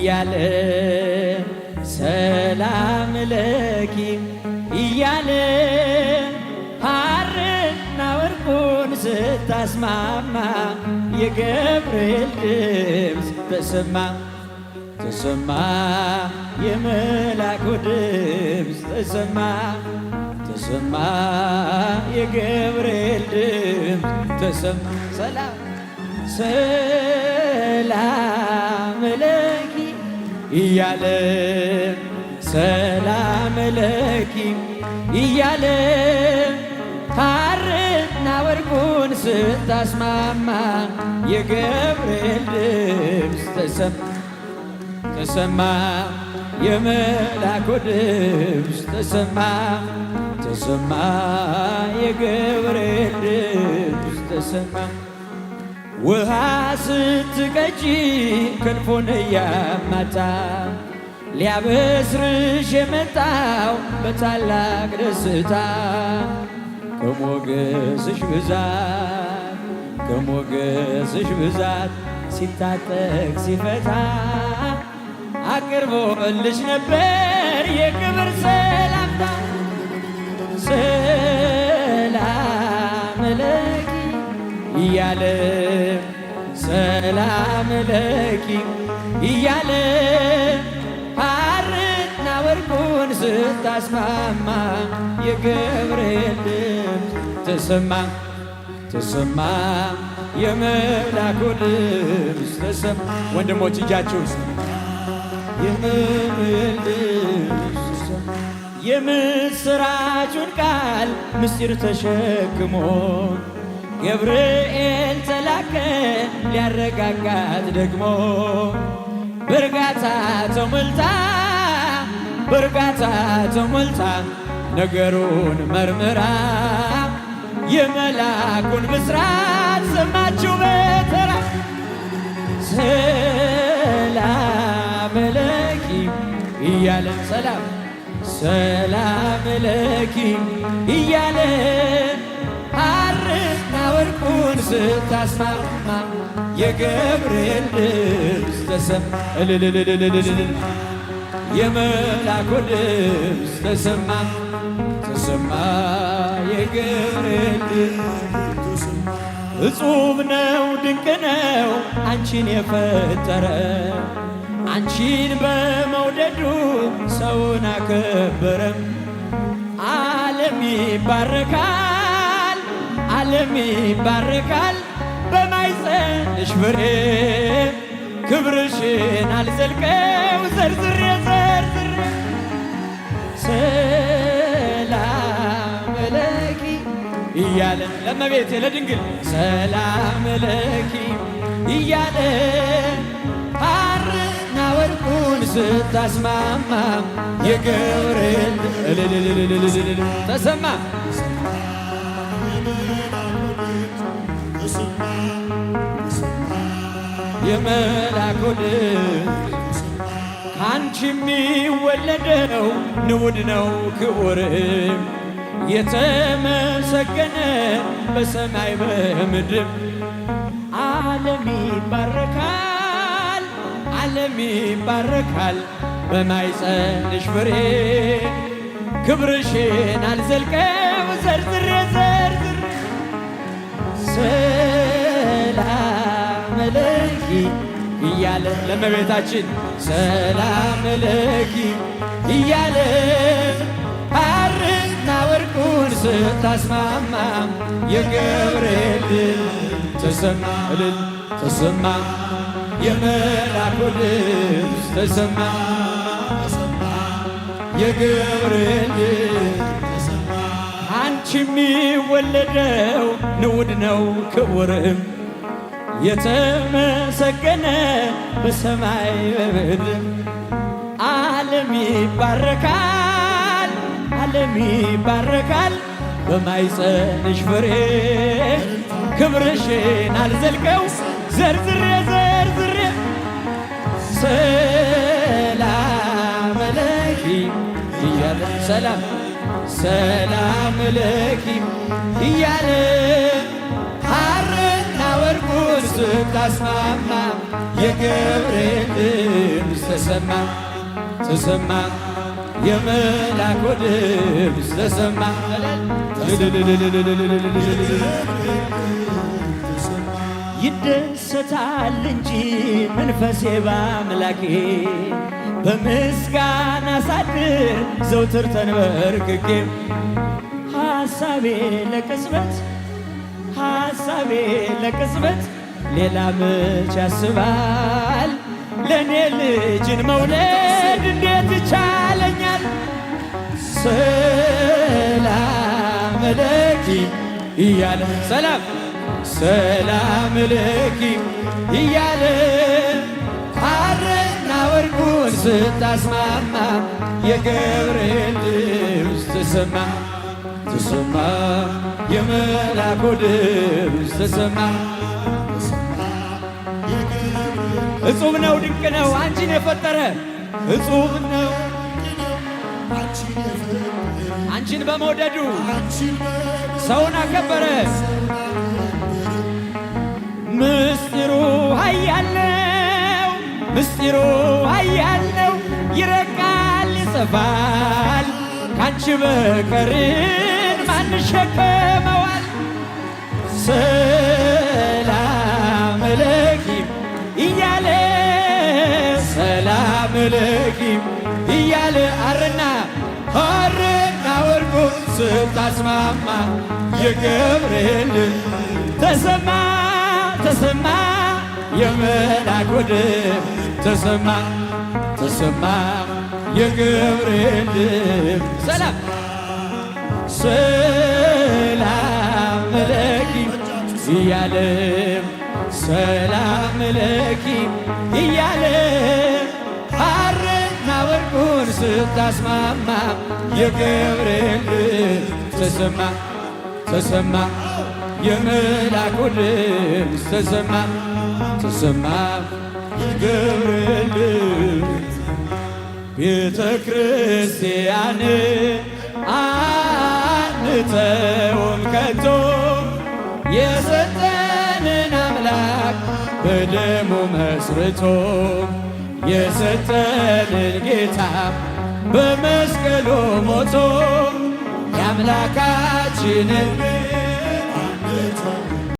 እያለ ሰላም ለኪ እያለ ሐርና ወርቁን ስታስማማ የገብርኤል ድምፅ ተሰማ ተሰማ የመላኩ ድምፅ ተሰማ ተሰማ የገብርኤል ድምፅ ተሰማ ሰላም ሰላም ለኪ እያለ ሰላም ለኪ እያለ ሐርና ወርቁን ስታስማማ የገብርኤል ድምፅ ተሰማ ተሰማ የመላኩ ድምፅ ተሰማ ተሰማ የገብርኤል ድምፅ ተሰማ ውሃ ስትቀጂ ክንፉን እያማታ ሊያበስርሽ የመጣው በታላቅ ደስታ ከሞገስሽ ብዛት ሲታጠቅ ሲፈታ አቅርቦልሽ ነበር የክብር ሰላምታ ሰላም ለኪ እያለ ሰላም ለኪ እያለ ሐርና ወርቁን ስታስማማ የገብርኤል ድምፅ ተሰማ ተሰማ የመላኩ ድምፅ ተሰማ ወንድሞች እጃችሁ ውስጥ የገብርኤል ድምፅ ተሰማ የምስራቹን ቃል ምስጢር ተሸክሞ ገብርኤል ተላከ ሊያረጋጋት ደግሞ በእርጋታ ተሞልታ ነገሩን መርምራ የመላኩን ብስራት ሰማችው በተራ ሰላም ለኪ እያለ ሰላም ለኪ እያለ ሐርና ወርቁን ስታስማማ የገብርኤል ድምፅ ተሰማ የመላኩ ድምፅ ተሰማ ተሰማ የገብርኤል ድምፅ እጹብ ነው ድንቅ ነው አንቺን የፈጠረ አንቺን በመውደዱ ሰውን አከበረም ዓለም ይባረካል በማኅፀንሽ ፍሬ ክብርሽን አልዘልቀው ዘርዝሬ ሰላም ለኪ እያለ ለእመቤቴ ለድንግል ሰላም ለኪ እያለ ሐርና ወርቁን ስታስማማ የገብርኤል ተሰማ የመላኩ ድምፅ ካንቺ የሚወለደው ንዑድ ነው ክቡር የተመሰገነ በሰማይ በምድር ዓለም ይባረካል በማኅፀንሽ ፍሬ ክብርሽን አልዘልቀው ዘርዝሬ ሰላም ለኪ እያለ ለእመቤታችን ሰላም ለኪ እያለ ሐርና ወርቁን ስታስማማ የገብርኤል ተሰማ ተሰማ የመላኩ ድምፅ ተሰማ የገብርኤል ተሰማ አንቺ የሚወለደው ንዑድ ነው ክቡርም የተመሰገነ በሰማይ በምድር ዓለም ይባረካል በማኅፀንሽ ፍሬ ክብርሽን አልዘልቀው ዘርዝሬ ሰላም ለኪ እያለ ሰላም ለኪ እያለ ሐርና ወርቁን ስታስማማ የገብርኤል ድምፅ ተሰማ ተሰማ የመላኩ ድምፅ ተሰማ ይደሰታል እንጂ መንፈሴ በአምላኬ በምስጋና ሳድር ዘውትር ተንበርክኬ ሐሳቤ ለቅጽበት ሌላ መች ያስባል ለእኔ ልጅን መውለድ እንዴት ይቻለኛል ሰላም ለኪ እያለ ሰላም ለኪ እያለ ሐርና ወርቁን ስታስማማ የገብርኤል ድምፅ ተሰማ ተሰማ የመላኩ ድምፅ ተሰማ እጹብ ነው ድንቅ ነው አንቺን የፈጠረ እጹብ ነው አንቺን በመውደዱ ሰውን አከበረ ምስጢሩ ኃያል ነው ይረቃል ይጸፋል ካንቺ በቀርን ማን ይሸከመዋል ሰላም ለኪ እያለ ሰላም ለኪ እያለ ሐርና ወርቁ ስታስማማ የገብርኤል ተሰማ ተሰማ የመላኩ ድምፅ ተሰማ ተሰማ የገብርኤል ድምፅ ሰላም ለኪ እያለ ሰላም ለኪ እያለ ሐርና ወርቁን ስታስማማ የገብርኤል ድምፅ ተሰማ ተሰማ የመላኩ ድምፅ ተሰማ ተሰማ የገብርኤል ቤተ ክርስቲያን አንተውም ከቶ የሰጠንን አምላክ በደሙ መስርቶ የሰጠንን ጌታ በመስቀሉ ሞቶ የአምላካችንን